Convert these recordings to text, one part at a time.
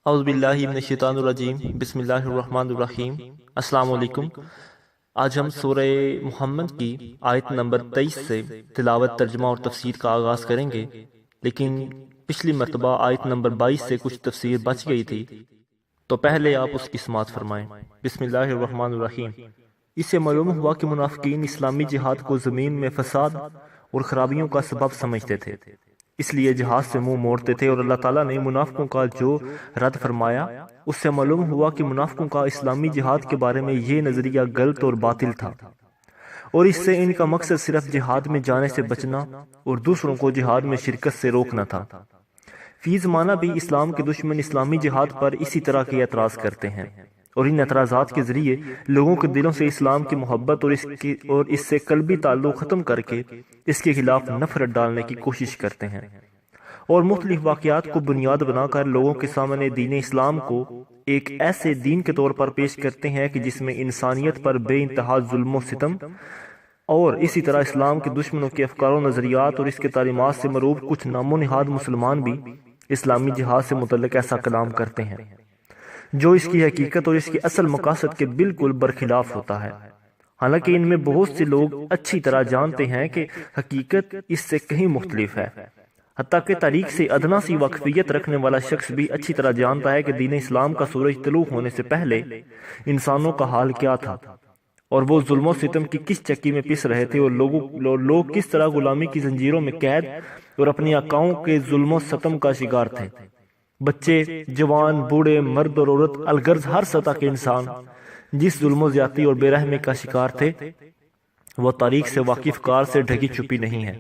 اعوذ باللہ من الشیطان الرجیم بسم اللہ الرحمن الرحیم۔ السلام علیکم۔ آج ہم سورہ محمد کی آیت نمبر 23 سے تلاوت، ترجمہ اور تفسیر کا آغاز کریں گے، لیکن پچھلی مرتبہ آیت نمبر 22 سے کچھ تفسیر بچ گئی تھی، تو پہلے آپ اس کی سماعت فرمائیں۔ بسم اللہ الرحمن الرحیم۔ اس سے معلوم ہوا کہ منافقین اسلامی جہاد کو زمین میں فساد اور خرابیوں کا سبب سمجھتے تھے، اس لیے جہاد سے منہ موڑتے تھے، اور اللہ تعالیٰ نے منافقوں کا جو رد فرمایا اس سے معلوم ہوا کہ منافقوں کا اسلامی جہاد کے بارے میں یہ نظریہ غلط اور باطل تھا، اور اس سے ان کا مقصد صرف جہاد میں جانے سے بچنا اور دوسروں کو جہاد میں شرکت سے روکنا تھا۔ فی زمانہ بھی اسلام کے دشمن اسلامی جہاد پر اسی طرح کے اعتراض کرتے ہیں، اور ان اعتراضات کے ذریعے لوگوں کے دلوں سے اسلام کی محبت اور اس سے قلبی تعلق ختم کر کے اس کے خلاف نفرت ڈالنے کی کوشش کرتے ہیں، اور مختلف واقعات کو بنیاد بنا کر لوگوں کے سامنے دین اسلام کو ایک ایسے دین کے طور پر پیش کرتے ہیں کہ جس میں انسانیت پر بے انتہا ظلم و ستم، اور اسی طرح اسلام کے دشمنوں کے افکار و نظریات اور اس کے تعلیمات سے مروب کچھ نام و نہاد مسلمان بھی اسلامی جہاد سے متعلق ایسا کلام کرتے ہیں جو اس کی حقیقت اور اس کے اصل مقاصد کے بالکل برخلاف ہوتا ہے، حالانکہ ان میں بہت سے لوگ اچھی طرح جانتے ہیں کہ حقیقت اس سے کہیں مختلف ہے۔ حتیٰ کہ تاریخ سے ادنا سی واقفیت رکھنے والا شخص بھی اچھی طرح جانتا ہے کہ دین اسلام کا سورج طلوع ہونے سے پہلے انسانوں کا حال کیا تھا، اور وہ ظلم و ستم کی کس چکی میں پس رہے تھے، اور لوگ کس طرح غلامی کی زنجیروں میں قید اور اپنی آقاؤں کے ظلم و ستم کا شکار تھے۔ بچے، جوان، بوڑھے، مرد اور عورت، الغرض ہر سطح کے انسان جس ظلم و زیادتی اور بے رحمی کا شکار تھے، وہ تاریخ سے واقف کار سے ڈھکی چھپی نہیں ہے،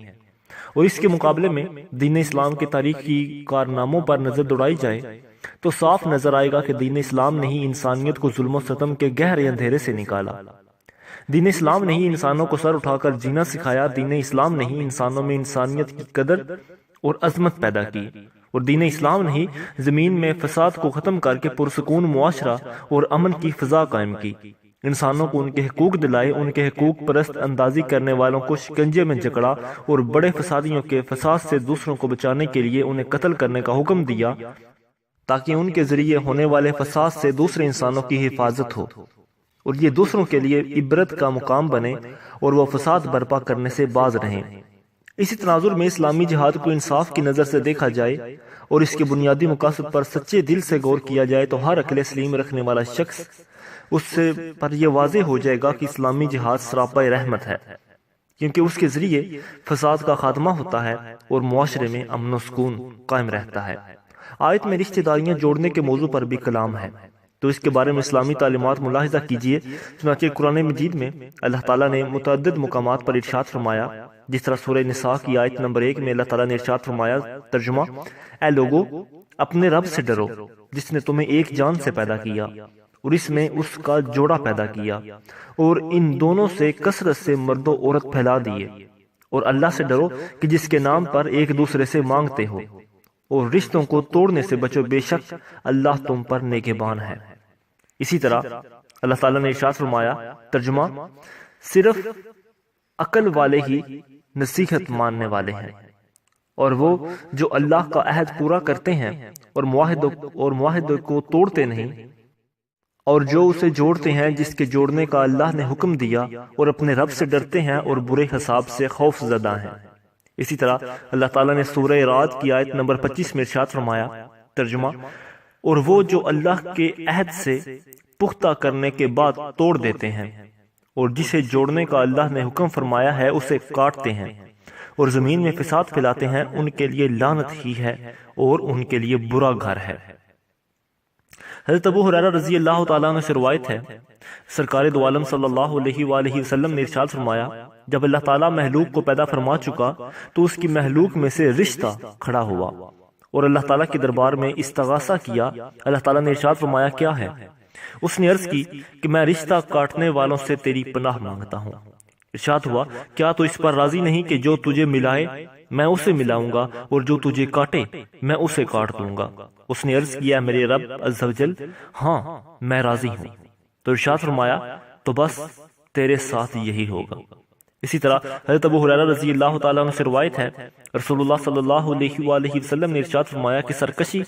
اور اس کے مقابلے میں دین اسلام کے تاریخی کارناموں پر نظر دوڑائی جائے تو صاف نظر آئے گا کہ دین اسلام نے ہی انسانیت کو ظلم و ستم کے گہرے اندھیرے سے نکالا۔ دین اسلام نے ہی انسانوں کو سر اٹھا کر جینا سکھایا، دین اسلام نے ہی انسانوں میں انسانیت کی قدر اور عظمت پیدا کی، اور دین اسلام نے ہی زمین میں فساد کو ختم کر کے پرسکون معاشرہ اور امن کی فضا قائم کی، انسانوں کو ان کے حقوق دلائے، ان کے حقوق پرست اندازی کرنے والوں کو شکنجے میں جکڑا، اور بڑے فسادیوں کے فساد سے دوسروں کو بچانے کے لیے انہیں قتل کرنے کا حکم دیا، تاکہ ان کے ذریعے ہونے والے فساد سے دوسرے انسانوں کی حفاظت ہو اور یہ دوسروں کے لیے عبرت کا مقام بنے اور وہ فساد برپا کرنے سے باز رہیں۔ اسی تناظر میں اسلامی جہاد کو انصاف کی نظر سے دیکھا جائے اور اس کے بنیادی مقاصد پر سچے دل سے غور کیا جائے تو ہر عقل سلیم رکھنے والا شخص اس سے پر یہ واضح ہو جائے گا کہ اسلامی جہاد سراپا رحمت ہے، کیونکہ اس کے ذریعے فساد کا خاتمہ ہوتا ہے اور معاشرے میں امن و سکون قائم رہتا ہے۔ آیت میں رشتہ داریاں جوڑنے کے موضوع پر بھی کلام ہے، تو اس کے بارے میں اسلامی تعلیمات ملاحظہ کیجیے۔ چنانچہ قرآن مجید میں اللہ تعالیٰ نے متعدد مقامات پر ارشاد فرمایا، جس طرح سورہ نساء کی آیت نمبر 1 میں اللہ تعالیٰ نے ارشاد فرمایا، ترجمہ: اے لوگو، اپنے رب سے ڈرو جس نے تمہیں ایک جان سے پیدا کیا اور اس میں اس کا جوڑا پیدا کیا، اور ان دونوں سے کثرت سے مرد و عورت پھیلا دیے، اور اللہ سے ڈرو کہ جس کے نام پر ایک دوسرے سے مانگتے ہو، اور رشتوں کو توڑنے سے بچو، بے شک اللہ تم پر نگہبان ہے۔ اسی طرح اللہ تعالیٰ نے ارشاد فرمایا، ترجمہ: صرف عقل والے ہی نصیحت ماننے والے ہیں، اور وہ جو اللہ کا عہد پورا کرتے ہیں اور معاہدے کو توڑتے نہیں، اور جو اسے جوڑتے ہیں جس کے جوڑنے کا اللہ نے حکم دیا، اور اپنے رب سے ڈرتے ہیں اور برے حساب سے خوف زدہ ہیں۔ اسی طرح اللہ تعالیٰ نے سورہ رعد کی آیت نمبر 25 میں ارشاد فرمایا، ترجمہ: اور وہ جو اللہ کے عہد سے پختہ کرنے کے بعد توڑ دیتے ہیں، اور جسے جوڑنے کا اللہ نے حکم فرمایا ہے اسے کاٹتے ہیں، اور زمین میں فساد پھیلاتے ہیں، ان کے لیے لعنت ہی ہے اور ان کے لیے برا گھر ہے۔ حضرت ابو ہریرہ رضی اللہ تعالیٰ عنہ سے روایت ہے، سرکار دو عالم صلی اللہ علیہ وآلہ وسلم نے ارشاد فرمایا، جب اللہ تعالیٰ مخلوق کو پیدا فرما چکا تو اس کی مخلوق میں سے رشتہ کھڑا ہوا اور اللہ تعالیٰ کے دربار میں استغاثہ کیا۔ اللہ تعالیٰ نے ارشاد فرمایا، کیا ہے؟ اس نے عرض کی کہ میں رشتہ کاٹنے والوں سے تیری پناہ مانگتا ہوں۔ ارشاد ہوا، کیا تو اس پر راضی نہیں کہ جو تجھے ملائے میں اسے ملاؤں گا، اور جو تجھے کاٹے میں اسے کاٹ دوں گا؟ اس نے عرض کیا، میرے رب عز و جل، ہاں میں راضی ہوں۔ تو ارشاد فرمایا، تو بس تیرے ساتھ یہی ہوگا۔ اسی طرح حضرت ابو ہریرہ رضی اللہ تعالیٰ عنہ سے روایت ہے، رسول اللہ صلی اللہ علیہ وآلہ وسلم نے ارشاد فرمایا کہ سرکشی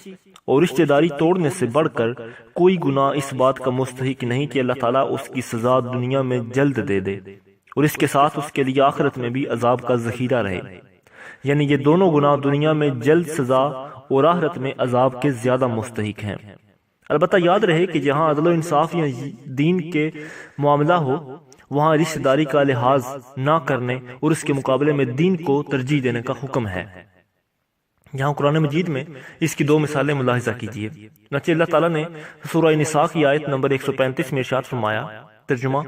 اور رشتہ داری توڑنے سے بڑھ کر کوئی گناہ اس بات کا مستحق نہیں کہ اللہ تعالیٰ اس کی سزا دنیا میں جلد دے دے اور اس کے ساتھ اس کے لیے آخرت میں بھی عذاب کا ذخیرہ رہے، یعنی یہ دونوں گناہ دنیا میں جلد سزا اور آخرت میں عذاب کے زیادہ مستحق ہیں۔ البتہ یاد رہے کہ جہاں عدل و انصاف یا دین کے معاملہ ہو وہاں رشتہ داری کا لحاظ نہ کرنے اور اس کے مقابلے میں دین کو ترجیح دینے کا حکم ہے۔ یہاں قرآن مجید میں اس کی دو مثالیں ملاحظہ کیجیے۔ چنانچہ اللہ تعالیٰ نے سورہ نساء کی آیت نمبر 135 میں ارشاد فرمایا، ترجمہ: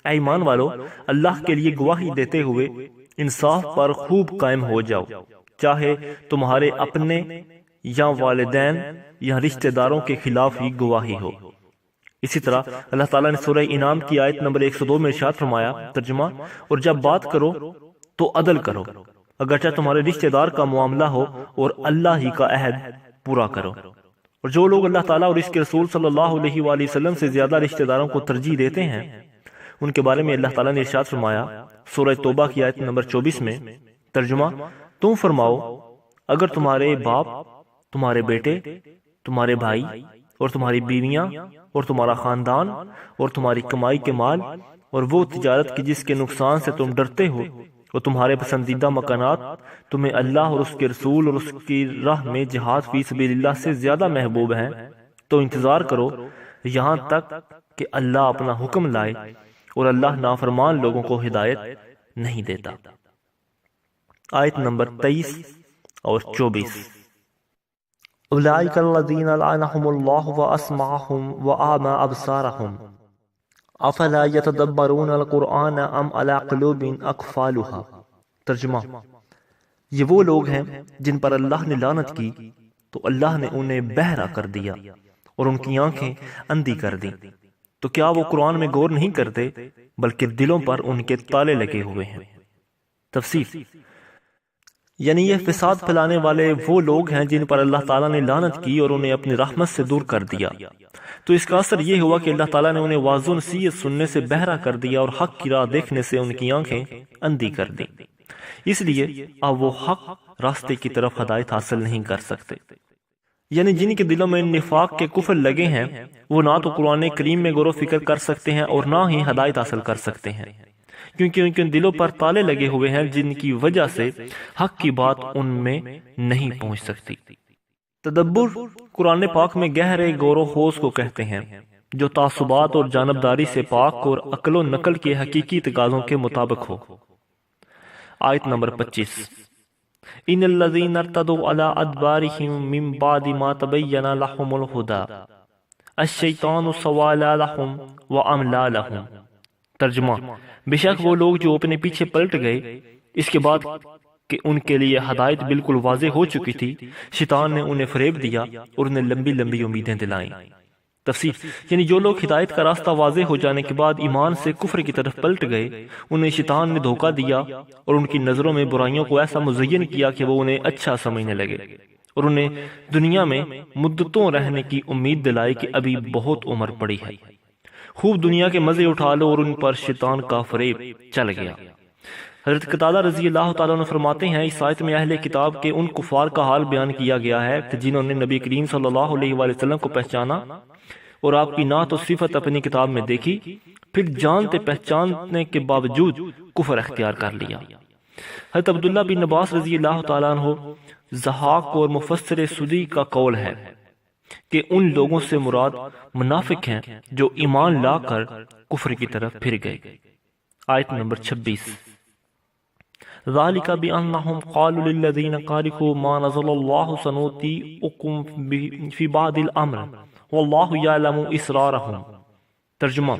اے ایمان والو، اللہ کے لیے گواہی دیتے ہوئے انصاف پر خوب قائم ہو جاؤ، چاہے تمہارے اپنے یا والدین یا رشتہ داروں کے خلاف ہی گواہی ہو۔ اسی طرح اللہ تعالیٰ نے سورہ انعام کی آیت نمبر 102 میں ارشاد فرمایا، ترجمہ: اور جب بات کرو تو عدل کرو، اگرچہ تمہارے رشتہ دار کا معاملہ ہو، اور اللہ ہی کا عہد پورا کرو۔ اور جو لوگ اللہ تعالیٰ اور اس کے رسول صلی اللہ علیہ وآلہ وسلم سے زیادہ رشتہ داروں کو ترجیح دیتے ہیں، ان کے بارے میں اللہ تعالیٰ نے ارشاد فرمایا سورہ توبہ کی آیت نمبر 24 میں، ترجمہ: تم فرماؤ اگر تمہارے باپ، تمہارے بیٹے، تمہارے بھائی اور تمہاری بیویاں اور تمہارا خاندان اور تمہاری کمائی کے مال اور وہ تجارت کی جس کے نقصان سے تم ڈرتے ہو اور تمہارے پسندیدہ مکانات تمہیں اللہ اور اس کے رسول اور اس کی راہ میں جہاد فی سبیل اللہ سے زیادہ محبوب ہیں، تو انتظار کرو یہاں تک کہ اللہ اپنا حکم لائے، اور اللہ نافرمان لوگوں کو ہدایت نہیں دیتا۔ آیت نمبر 23 اور 24۔ اولئک الذین لعنهم اللہ واسمعهم واعمی ابصارهم افلا یتدبرون القرآن ام علی قلوب اقفالها۔ ترجمہ: یہ وہ لوگ ہیں جن پر اللہ نے لعنت کی تو اللہ نے انہیں بہرا کر دیا اور ان کی آنکھیں اندھی کر دیں، تو کیا وہ قرآن میں غور نہیں کرتے بلکہ دلوں پر ان کے تالے لگے ہوئے ہیں۔ تفسیر: یعنی یہ فساد پھیلانے والے وہ لوگ ہیں جن پر اللہ تعالیٰ نے لعنت کی اور انہیں اپنی رحمت سے دور کر دیا، تو اس کا اثر یہ ہوا کہ اللہ تعالیٰ نے انہیں واضح نصیحت سننے سے بہرا کر دیا اور حق کی راہ دیکھنے سے ان کی آنکھیں اندھی کر دیں، اس لیے اب وہ حق راستے کی طرف ہدایت حاصل نہیں کر سکتے۔ یعنی جن کے دلوں میں نفاق کے کفر لگے ہیں وہ نہ تو قرآن کریم میں غور و فکر کر سکتے ہیں اور نہ ہی ہدایت حاصل کر سکتے ہیں، کیونکہ ان کے دلوں پر تالے لگے ہوئے ہیں جن کی وجہ سے حق کی بات ان میں نہیں پہنچ سکتی۔ تدبر قرآن پاک میں گہرے غور و خوض کو کہتے ہیں جو تعصبات اور جانبداری سے پاک اور عقل و نقل کے حقیقی تقاضوں کے مطابق ہو۔ آیت نمبر 25۔ ان الذین ارتدوا علی ادبارہم من بعد ما تبین لهم الہدی الشیطان سولی لهم واملی لهم۔ ترجمہ: بے شک وہ لوگ جو اپنے پیچھے پلٹ گئے اس کے بعد کہ ان کے لیے ہدایت بالکل واضح ہو چکی تھی، شیطان نے انہیں فریب دیا اور انہیں لمبی لمبی امیدیں دلائیں۔ تفسیر: یعنی جو لوگ ہدایت کا راستہ واضح ہو جانے کے بعد ایمان سے کفر کی طرف پلٹ گئے، انہیں شیطان نے دھوکہ دیا اور ان کی نظروں میں برائیوں کو ایسا مزین کیا کہ وہ انہیں اچھا سمجھنے لگے، اور انہیں دنیا میں مدتوں رہنے کی امید دلائی کہ ابھی بہت عمر پڑی ہے، خوب دنیا کے مزے اٹھا لو، اور ان پر شیطان کا فریب چل گیا۔ حضرت قتادہ رضی اللہ تعالیٰ عنہ فرماتے ہیں اس آیت میں اہل کتاب کے ان کفار کا حال بیان کیا گیا ہے جنہوں نے نبی کریم صلی اللہ علیہ وآلہ وسلم کو پہچانا اور آپ کی نعت و صفت اپنی کتاب میں دیکھی، پھر جانتے پہچاننے کے باوجود کفر اختیار کر لیا۔ حضرت عبداللہ بن عباس رضی اللہ تعالیٰ عنہ ضحاک اور مفسر سدی کا قول ہے کہ ان لوگوں سے مراد منافق ہیں جو ایمان لا کر کفر کی طرف پھر گئے۔ آیت نمبر 26۔ ذالک بأنہم قالوا للذین کارہوا ما نزل اللہ سنطیعکم فی بعض الامر واللہ یعلم اسرارہم۔ ترجمہ: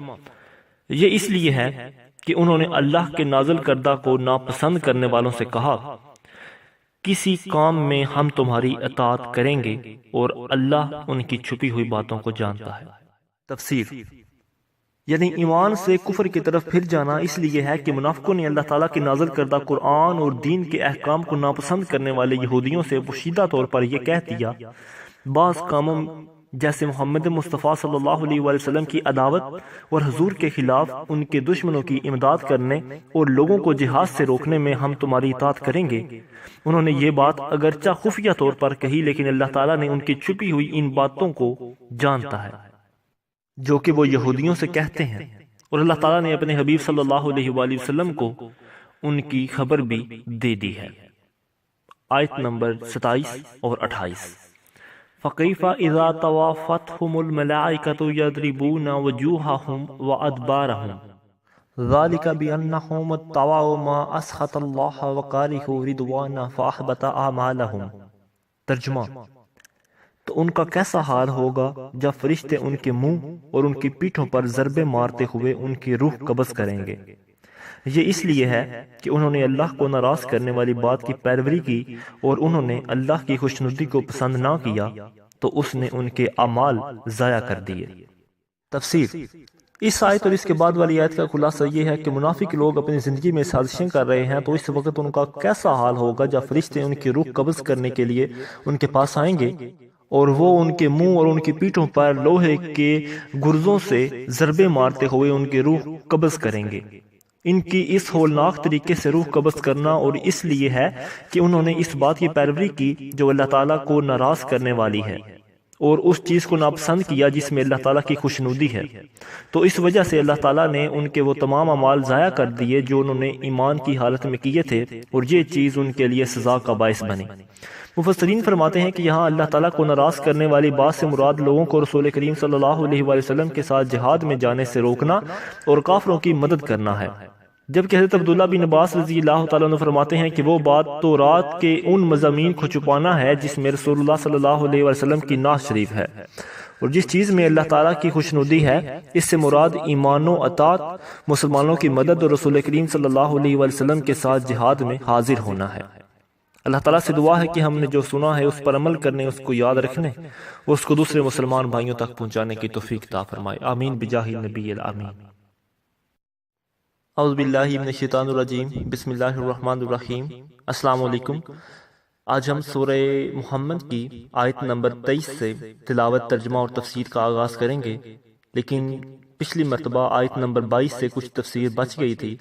یہ اس لیے ہے کہ انہوں نے اللہ کے نازل کردہ کو ناپسند کرنے والوں سے کہا کسی کام میں ہم تمہاری اطاعت کریں گے، اور اللہ ان کی چھپی ہوئی باتوں کو جانتا ہے۔ تفسیر: یعنی ایمان سے کفر کی طرف پھر جانا اس لیے ہے کہ منافقوں نے اللہ تعالیٰ کی نازل کردہ قرآن اور دین کے احکام کو ناپسند کرنے والے یہودیوں سے پوشیدہ طور پر یہ کہہ دیا بعض کاموں جیسے محمد مصطفیٰ صلی اللہ علیہ وآلہ وسلم کی عداوت اور حضور کے خلاف ان کے دشمنوں کی امداد کرنے اور لوگوں کو جہاد سے روکنے میں ہم تمہاری اطاعت کریں گے۔ انہوں نے یہ بات اگرچہ خفیہ طور پر کہی، لیکن اللہ تعالیٰ نے ان کی چھپی ہوئی ان باتوں کو جانتا ہے جو کہ وہ یہودیوں سے کہتے ہیں، اور اللہ تعالیٰ نے اپنے حبیب صلی اللہ علیہ وآلہ وسلم کو ان کی خبر بھی دے دی ہے۔ آیت نمبر 27 اور 28۔ فَكَيْفَ إِذَا تَوَافَتْهُمُ الْمَلَائِكَةُ يَضْرِبُونَ وُجُوهَهُمْ وَأَدْبَارَهُمْ ذَلِكَ بِأَنَّهُمُ اتَّبَعُوا مَا أَسْخَطَ اللَّهَ وَكَرِهُوا رِضْوَانَهُ فَأَحْبَطَ أَعْمَالَهُمْ۔ ترجمہ: تو ان کا کیسا حال ہوگا جب فرشتے ان کے منہ اور ان کی پیٹھوں پر ضربے مارتے ہوئے ان کی روح قبض کریں گے۔ یہ اس لیے ہے کہ انہوں نے اللہ کو ناراض کرنے والی بات کی پیروی کی اور انہوں نے اللہ کی خوشنودی کو پسند نہ کیا، تو اس نے ان کے اعمال ضائع کر دیے۔ تفسیر: اس آیت اور اس کے بعد والی آیت کا خلاصہ یہ ہے کہ منافق لوگ اپنی زندگی میں سازشیں کر رہے ہیں، تو اس وقت ان کا کیسا حال ہوگا جب فرشتے ان کی روح قبض کرنے کے لیے ان کے پاس آئیں گے اور وہ ان کے منہ اور ان کی پیٹھوں پر لوہے کے گرزوں سے ضربے مارتے ہوئے ان کی روح قبض کریں گے۔ ان کی اس ہولناک طریقے سے روح قبض کرنا اور اس لیے ہے کہ انہوں نے اس بات کی پیروی کی جو اللہ تعالیٰ کو ناراض کرنے والی ہے، اور اس چیز کو ناپسند کیا جس میں اللہ تعالیٰ کی خوشنودی ہے، تو اس وجہ سے اللہ تعالیٰ نے ان کے وہ تمام اعمال ضائع کر دیے جو انہوں نے ایمان کی حالت میں کیے تھے، اور یہ چیز ان کے لیے سزا کا باعث بنی۔ مفسرین فرماتے ہیں کہ یہاں اللہ تعالیٰ کو ناراض کرنے والی بات سے مراد لوگوں کو رسول کریم صلی اللہ علیہ وآلہ وسلم کے ساتھ جہاد میں جانے سے روکنا اور کافروں کی مدد کرنا ہے، جبکہ حضرت عبداللہ بن عباس رضی اللہ تعالیٰ عنہ فرماتے ہیں کہ وہ بات تو رات کے ان مضامین کو چھپانا ہے جس میں رسول اللہ صلی اللہ علیہ وآلہ وسلم کی نعت شریف ہے، اور جس چیز میں اللہ تعالیٰ کی خوشنودی ہے اس سے مراد ایمان و اطاعت، مسلمانوں کی مدد اور رسول کریم صلی اللہ علیہ وآلہ وسلم کے ساتھ جہاد میں حاضر ہونا ہے۔ اللہ تعالیٰ سے دعا ہے کہ ہم نے جو سنا ہے اس پر عمل کرنے، اس کو یاد رکھنے اور اس کو دوسرے مسلمان بھائیوں تک پہنچانے کی توفیق عطا فرمائے۔ آمین بجاہ النبی الامین۔ اعوذ باللہ من الشیطان الرجیم، بسم اللہ الرحمن الرحیم۔ السلام علیکم۔ آج ہم سورہ محمد کی آیت نمبر 23 سے تلاوت، ترجمہ اور تفسیر کا آغاز کریں گے، لیکن پچھلی مرتبہ آیت نمبر 22 سے کچھ تفسیر بچ گئی تھی،